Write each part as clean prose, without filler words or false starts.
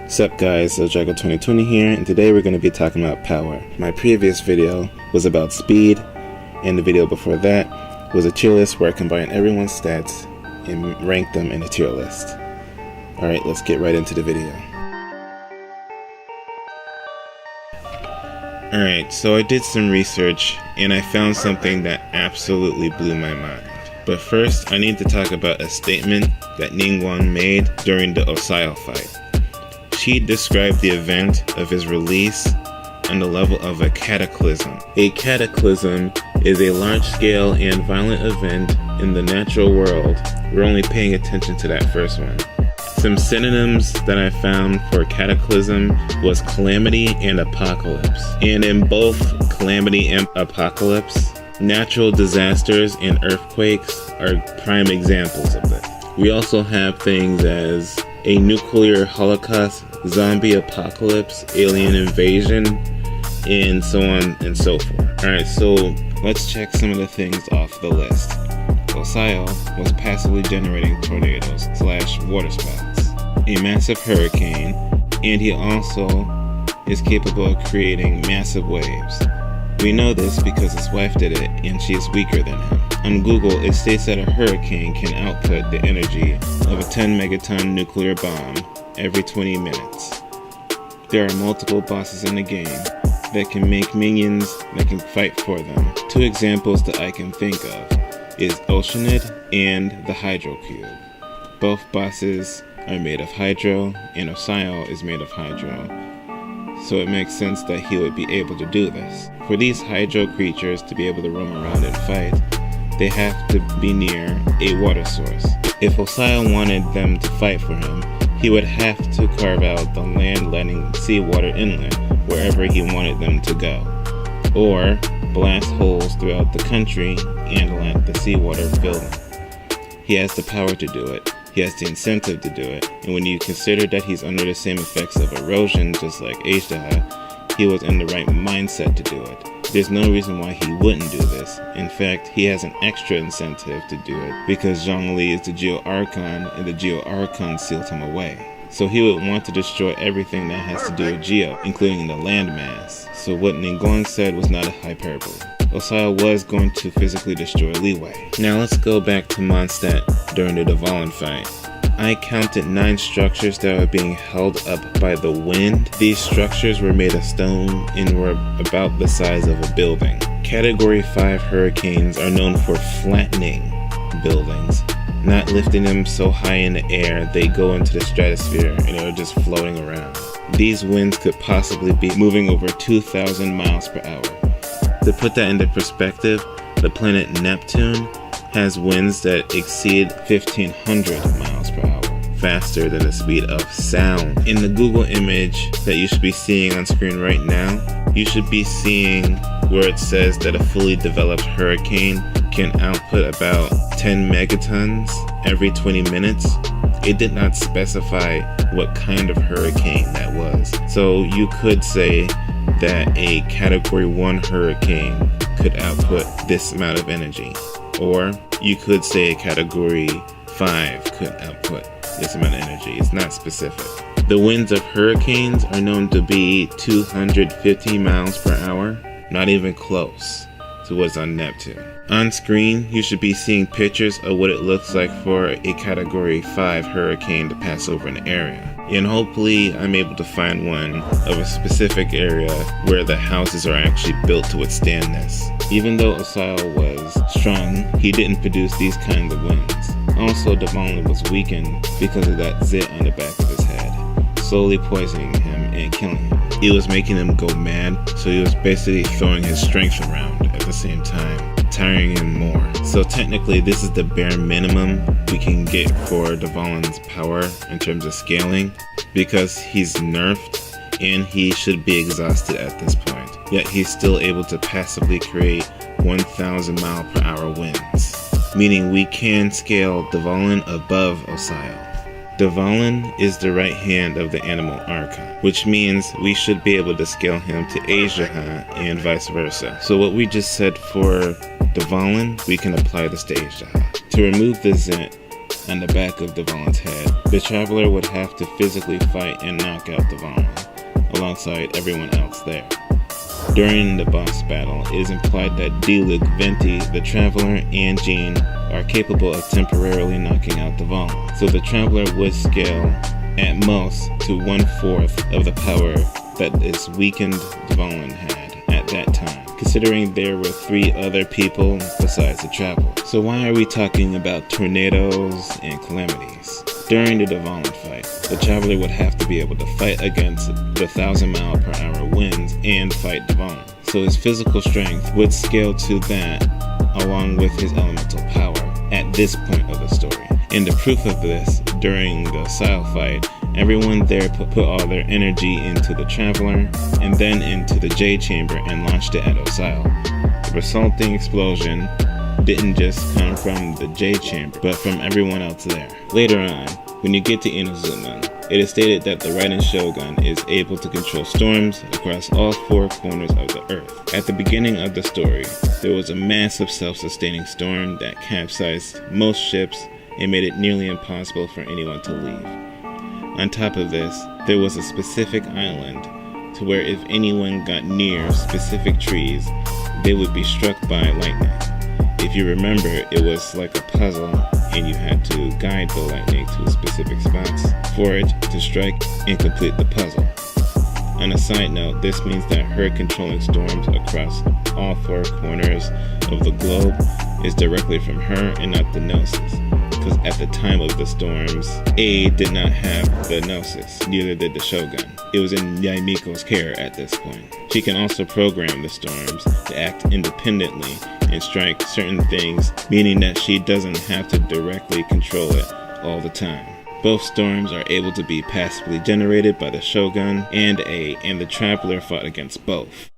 Sup guys, Ojago2020 here, and today we're going to be talking about power. My previous video was about speed, and the video before that was a tier list where I combined everyone's stats and ranked them in a tier list. Alright, let's get right into the video. Alright, so I did some research and I found something that absolutely blew my mind. But first, I need to talk about a statement that Ningguang made during the Osial fight. She described the event of his release on the level of a cataclysm. A cataclysm is a large-scale and violent event in the natural world. We're only paying attention to that first one. Some synonyms that I found for cataclysm was calamity and apocalypse. And in both calamity and apocalypse, natural disasters and earthquakes are prime examples of this. We also have things as a nuclear holocaust, zombie apocalypse, alien invasion, and so on and so forth. Alright, so let's check some of the things off the list. Osial was passively generating tornadoes / waterspouts, a massive hurricane, and he also is capable of creating massive waves. We know this because his wife did it and she is weaker than him. On Google, it states that a hurricane can output the energy of a 10 megaton nuclear bomb every 20 minutes. There are multiple bosses in the game that can make minions that can fight for them. Two examples that I can think of is Oceanid and the Hydro Cube. Both bosses are made of Hydro and Osial is made of Hydro, so it makes sense that he would be able to do this. For these Hydro creatures to be able to roam around and fight, they have to be near a water source. If Osial wanted them to fight for him, he would have to carve out the land-letting seawater inlet wherever he wanted them to go, or blast holes throughout the country and let the seawater fill them. He has the power to do it, he has the incentive to do it, and when you consider that he's under the same effects of erosion just like Aishdaha, he was in the right mindset to do it. There's no reason why he wouldn't do this. In fact, he has an extra incentive to do it because Zhongli is the Geo Archon and the Geo Archon sealed him away. So he would want to destroy everything that has to do with Geo, including the landmass. So what Ningguang said was not a hyperbole. Osial was going to physically destroy Liwei. Now let's go back to Mondstadt during the Dvalin fight. I counted 9 structures that were being held up by the wind. These structures were made of stone and were about the size of a building. Category 5 hurricanes are known for flattening buildings, not lifting them so high in the air they go into the stratosphere and are just floating around. These winds could possibly be moving over 2,000 miles per hour. To put that into perspective, the planet Neptune has winds that exceed 1,500 miles per hour, faster than the speed of sound. In the Google image that you should be seeing on screen right now, you should be seeing where it says that a fully developed hurricane can output about 10 megatons every 20 minutes. It did not specify what kind of hurricane that was. So you could say that a Category 1 hurricane could output this amount of energy. Or you could say a Category 5 could output this amount of energy. It's not specific. The winds of hurricanes are known to be 250 miles per hour, not even close to what's on Neptune. On screen, you should be seeing pictures of what it looks like for a Category 5 hurricane to pass over an area. And hopefully I'm able to find one of a specific area where the houses are actually built to withstand this. Even though Osial was strong, he didn't produce these kinds of winds. Also, Dvalin was weakened because of that zit on the back of his head, slowly poisoning him and killing him. It was making him go mad, so he was basically throwing his strength around at the same time, tiring him more. So technically this is the bare minimum we can get for Dvalin's power in terms of scaling, because he's nerfed and he should be exhausted at this point. Yet he's still able to passively create 1,000 mile per hour winds, meaning we can scale Dvalin above Osial. Dvalin is the right hand of the animal Archon, which means we should be able to scale him to Aishdaha and vice versa. So what we just said for Dvalin, we can apply this to Aishdaha. To remove the Zit, on the back of Devon's head. The Traveler would have to physically fight and knock out Devon, alongside everyone else there. During the boss battle, it is implied that Diluc, Venti, the Traveler, and Jean are capable of temporarily knocking out Devon, so the Traveler would scale at most to 1/4 of the power that its weakened Devon had at that time, considering there were 3 other people besides the Traveler. So why are we talking about tornadoes and calamities? During the Devon fight, the Traveler would have to be able to fight against the 1,000-mile-per-hour winds and fight Devon, so his physical strength would scale to that along with his elemental power at this point of the story. And the proof of this, during the Osial fight, everyone there put all their energy into the Traveler and then into the Jade Chamber and launched it at Osial. The resulting explosion didn't just come from the Jade Chamber, but from everyone else there. Later on, when you get to Inazuma, it is stated that the Raiden Shogun is able to control storms across all 4 corners of the earth. At the beginning of the story, there was a massive self-sustaining storm that capsized most ships and made it nearly impossible for anyone to leave. On top of this, there was a specific island to where if anyone got near specific trees, they would be struck by lightning. If you remember, it was like a puzzle and you had to guide the lightning to specific spots for it to strike and complete the puzzle. On a side note, this means that her controlling storms across all 4 corners of the globe is directly from her and not the Gnosis. Because at the time of the storms, A did not have the Gnosis, neither did the Shogun. It was in Yaimiko's care at this point. She can also program the storms to act independently and strike certain things, meaning that she doesn't have to directly control it all the time. Both storms are able to be passively generated by the Shogun and A, and the Traveler fought against both.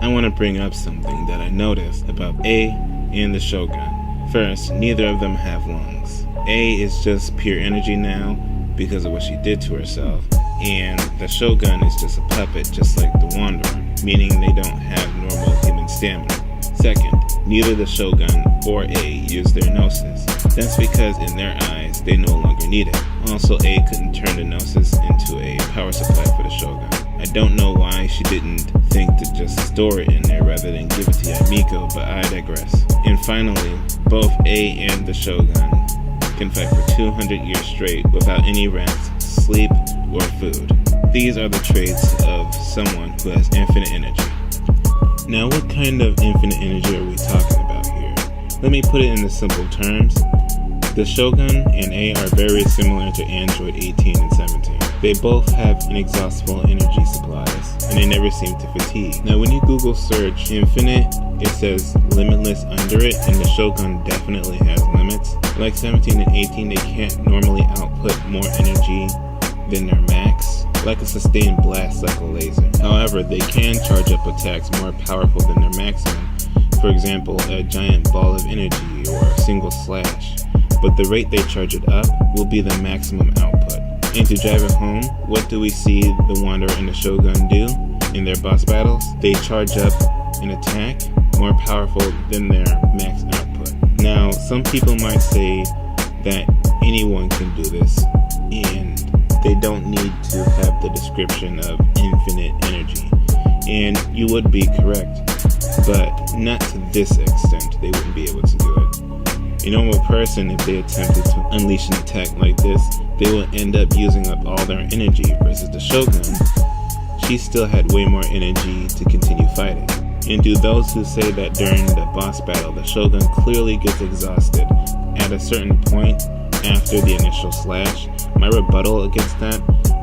I want to bring up something that I noticed about A and the Shogun. First, neither of them have lungs. A is just pure energy now because of what she did to herself, and the Shogun is just a puppet, just like the Wanderer, meaning they don't have normal human stamina. Second, neither the Shogun or A use their Gnosis. That's because in their eyes, they no longer need it. Also, A couldn't turn the Gnosis into a power supply for the Shogun. I don't know why she didn't think to just store it in there rather than give it to Yamiko, but I digress. And finally, both A and the Shogun can fight for 200 years straight without any rest, sleep, or food. These are the traits of someone who has infinite energy. Now, what kind of infinite energy are we talking about here? Let me put it in the simple terms. The Shogun and A are very similar to Android 18 and 17. They both have inexhaustible energy supplies, and they never seem to fatigue. Now, when you Google search infinite, it says limitless under it, and the Shogun definitely has limits. Like 17 and 18, they can't normally output more energy than their max, like a sustained blast like a laser. However, they can charge up attacks more powerful than their maximum. For example, a giant ball of energy or a single slash. But the rate they charge it up will be the maximum output. And to drive it home, what do we see the Wanderer and the Shogun do in their boss battles? They charge up an attack more powerful than their max output. Now, some people might say that anyone can do this, and they don't need to have the description of infinite energy. And you would be correct, but not to this extent. They wouldn't be able to do it. A normal person, if they attempted to unleash an attack like this, they will end up using up all their energy, versus the Shogun, she still had way more energy to continue fighting. And to those who say that during the boss battle, the Shogun clearly gets exhausted at a certain point after the initial slash, my rebuttal against that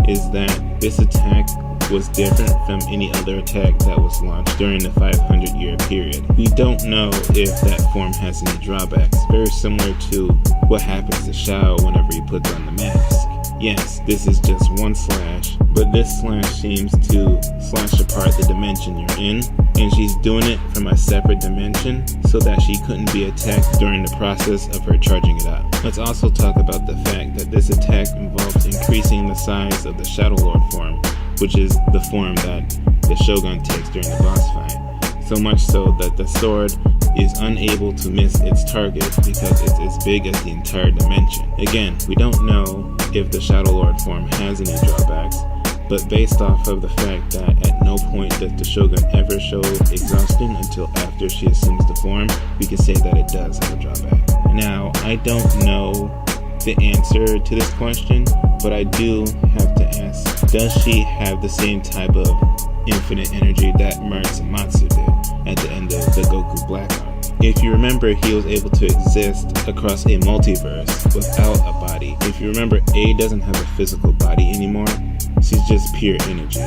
is that this attack was different from any other attack that was launched during the 500-year period. We don't know if that form has any drawbacks, very similar to what happens to Shao whenever he puts on the mask. Yes, this is just one slash, but this slash seems to slash apart the dimension you're in, and she's doing it from a separate dimension so that she couldn't be attacked during the process of her charging it up. Let's also talk about the fact that this attack involves increasing the size of the Shadow Lord form, which is the form that the Shogun takes during the boss fight. So much so that the sword is unable to miss its target because it's as big as the entire dimension. Again, we don't know if the Shadow Lord form has any drawbacks, but based off of the fact that at no point does the Shogun ever show exhaustion until after she assumes the form, we can say that it does have a drawback. Now, I don't know the answer to this question, but I do have to ask, does she have the same type of infinite energy that Matsu did at the end of the Goku Black Arc? If you remember, he was able to exist across a multiverse without a body. If you remember, A doesn't have a physical body anymore. She's just pure energy.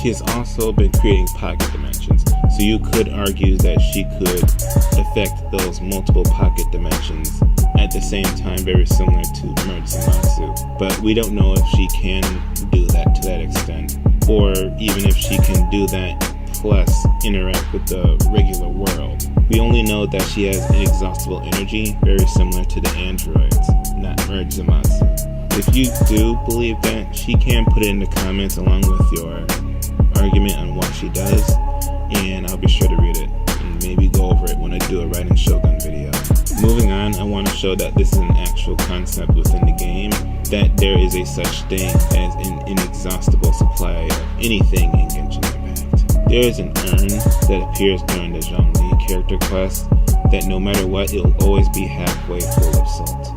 She has also been creating pocket dimensions, so you could argue that she could affect those multiple pocket dimensions at the same time, very similar to Matsu. But we don't know if she can do that to that extent, or even if she can do that plus interact with the regular world. We only know that she has inexhaustible energy, very similar to the androids, not Matsu. If you do believe that, she can put it in the comments along with your argument on what she does, and I'll be sure to read it and maybe go over it when I do a Raiden Shogun video. Moving on, I want to show that this is an actual concept within the game, that there is a such thing as an inexhaustible supply of anything in Genshin Impact. There is an urn that appears during the Zhongli character quest that no matter what, it will always be halfway full of salt.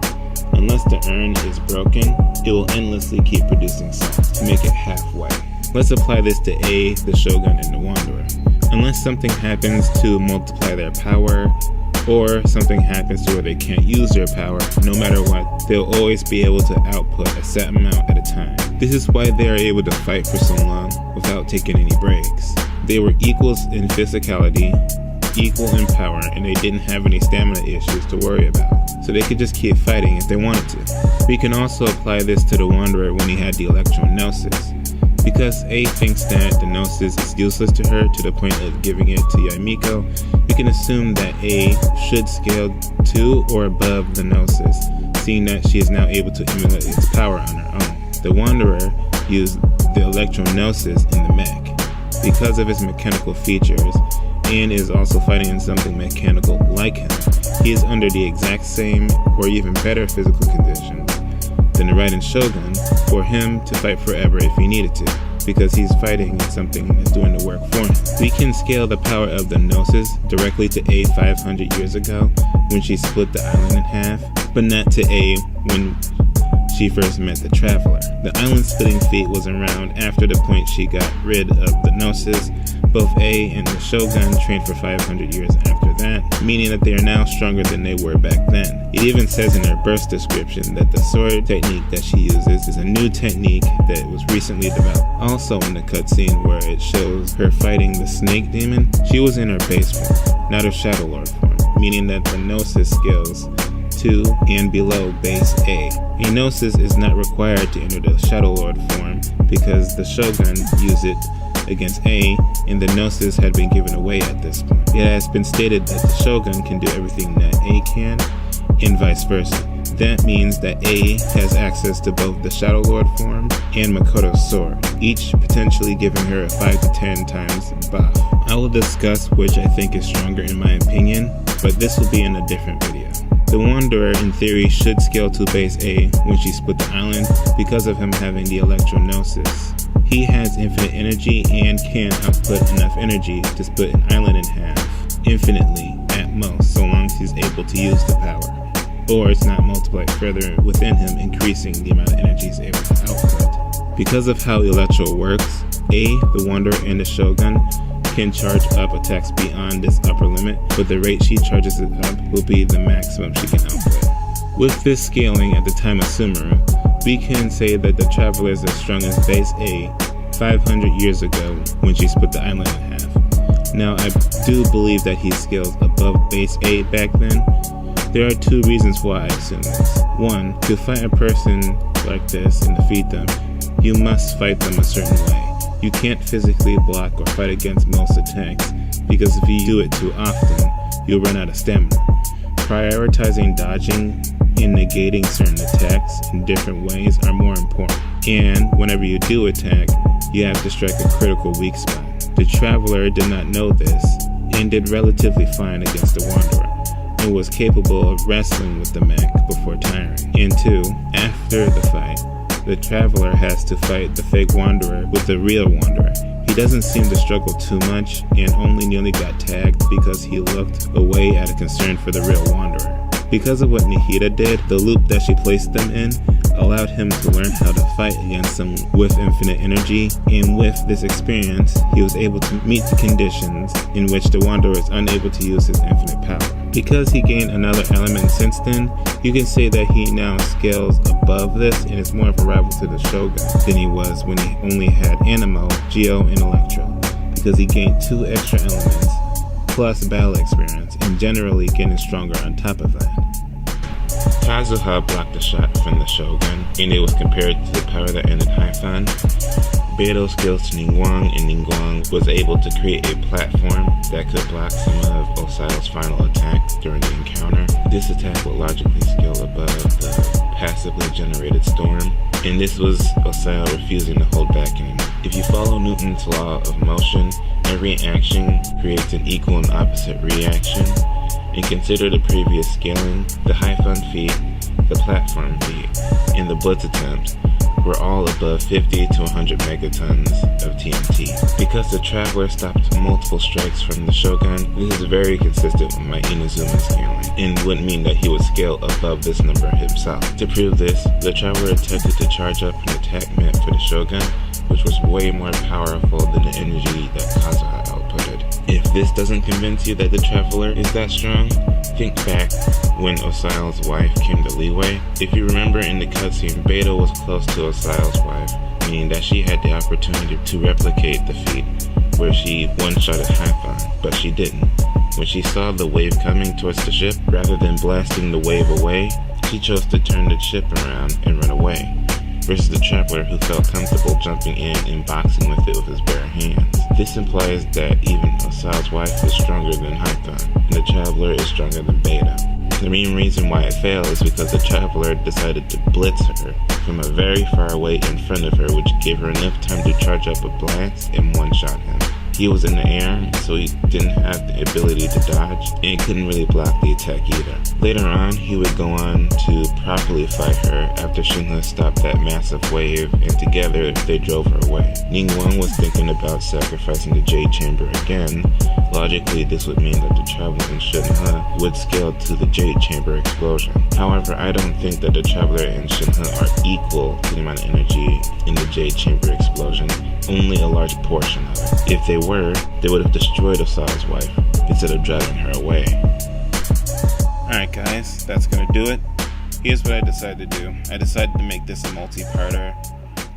Unless the urn is broken, it will endlessly keep producing salt to make it halfway. Let's apply this to A, the Shogun, and the Wanderer. Unless something happens to multiply their power, or something happens to where they can't use their power, no matter what, they'll always be able to output a set amount at a time. This is why they are able to fight for so long without taking any breaks. They were equals in physicality, equal in power, and they didn't have any stamina issues to worry about, so they could just keep fighting if they wanted to. We can also apply this to the Wanderer when he had the Electro-Gnosis. Because A thinks that the Gnosis is useless to her to the point of giving it to Yamiko, we can assume that A should scale to or above the Gnosis, seeing that she is now able to emulate its power on her own. The Wanderer used the Electro-Gnosis in the mech. Because of his mechanical features, and is also fighting in something mechanical like him, he is under the exact same or even better physical conditions than the Raiden Shogun for him to fight forever if he needed to, because he's fighting in something that's doing the work for him. We can scale the power of the Gnosis directly to A 500 years ago when she split the island in half, but not to A when she first met the Traveler. The island splitting feat was around after the point she got rid of the Gnosis. Both A and the Shogun trained for 500 years after that, meaning that they are now stronger than they were back then. It even says in her birth description that the sword technique that she uses is a new technique that was recently developed. Also in the cutscene where it shows her fighting the Snake Demon, she was in her base form, not her Shadow Lord form, meaning that the Gnosis scales to and below base A. A Gnosis is not required to enter the Shadow Lord form because the Shogun used it against A, and the Gnosis had been given away at this point. It has been stated that the Shogun can do everything that A can, and vice versa. That means that A has access to both the Shadow Lord form and Makoto's sword, each potentially giving her a 5 to 10 times buff. I will discuss which I think is stronger in my opinion, but this will be in a different video. The Wanderer, in theory, should scale to base A when she split the island because of him having the Electro-Gnosis. He has infinite energy and can output enough energy to split an island in half, infinitely at most, so long as he's able to use the power, or it's not multiplied further within him, increasing the amount of energy he's able to output. Because of how Electro works, A, the Wanderer, and the Shogun can charge up attacks beyond this upper limit, but the rate she charges it up will be the maximum she can output. With this scaling at the time of Sumeru, we can say that the Traveler is as strong as base A 500 years ago when she split the island in half. Now, I do believe that he scales above base A back then. There are two reasons why I assume this. One, to fight a person like this and defeat them, you must fight them a certain way. You can't physically block or fight against most attacks, because if you do it too often, you'll run out of stamina. Prioritizing dodging and negating certain attacks in different ways are more important. And whenever you do attack, you have to strike a critical weak spot. The Traveler did not know this and did relatively fine against the Wanderer, and was capable of wrestling with the mech before tiring. And 2, after the fight, the Traveler has to fight the fake Wanderer with the real Wanderer. He doesn't seem to struggle too much and only nearly got tagged because he looked away out of concern for the real Wanderer. Because of what Nihida did, the loop that she placed them in allowed him to learn how to fight against them with infinite energy, and with this experience, he was able to meet the conditions in which the Wanderer is unable to use his infinite power. Because he gained another element since then, you can say that he now scales above this and is more of a rival to the Shogun than he was when he only had Anemo, Geo, and Electro, because he gained 2 extra elements, plus battle experience, and generally getting stronger on top of that. Kazuha blocked a shot from the Shogun, and it was compared to the power that ended Haifan. Beidou skills to Ningguang, and Ningguang was able to create a platform that could block some of Osial's final attacks during the encounter. This attack would logically scale above the passively generated storm, and this was Osial refusing to hold back anymore. If you follow Newton's law of motion, every action creates an equal and opposite reaction. And consider the previous scaling, the Haifan feat, the platform feat, and the blitz attempts were all above 50 to 100 megatons of TNT. Because the Traveler stopped multiple strikes from the Shogun, this is very consistent with my Inazuma scaling, and would mean that he would scale above this number himself. To prove this, the Traveler attempted to charge up an attack meant for the Shogun, which was way more powerful than the energy that Kazuha outputted. If this doesn't convince you that the Traveler is that strong, think back when Osial's wife came to Leeway. If you remember in the cutscene, Beidou was close to Osial's wife, meaning that she had the opportunity to replicate the feat where she one-shotted Haifan, but she didn't. When she saw the wave coming towards the ship, rather than blasting the wave away, she chose to turn the ship around and run away, versus the Traveler who felt comfortable jumping in and boxing with it with his bare hands. This implies that even Osial's wife is stronger than Haifan, and the Traveler is stronger than Beidou. The main reason why it failed is because the Traveler decided to blitz her from a very far away in front of her, which gave her enough time to charge up a blast and one-shot him. He was in the air, so he didn't have the ability to dodge, and couldn't really block the attack either. Later on, he would go on to properly fight her after Shinra stopped that massive wave, and together they drove her away. Ningguang was thinking about sacrificing the Jade Chamber again. Logically, this would mean that the Traveler and Shinra would scale to the Jade Chamber explosion. However, I don't think that the Traveler and Shinra are equal to the amount of energy in the Jade Chamber explosion, only a large portion of it. If they were, they would have destroyed Osial's wife instead of driving her away. Alright guys, that's gonna do it. Here's what I decided to do. I decided to make this a multi-parter.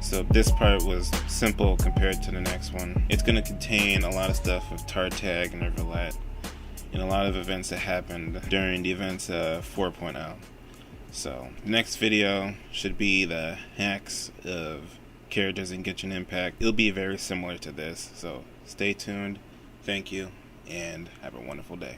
So this part was simple compared to the next one. It's gonna contain a lot of stuff with Tartag and Rivulet, and a lot of events that happened during the events of 4.0. So the next video should be the hacks of characters in Genshin Impact. It'll be very similar to this, so stay tuned. Thank you, and have a wonderful day.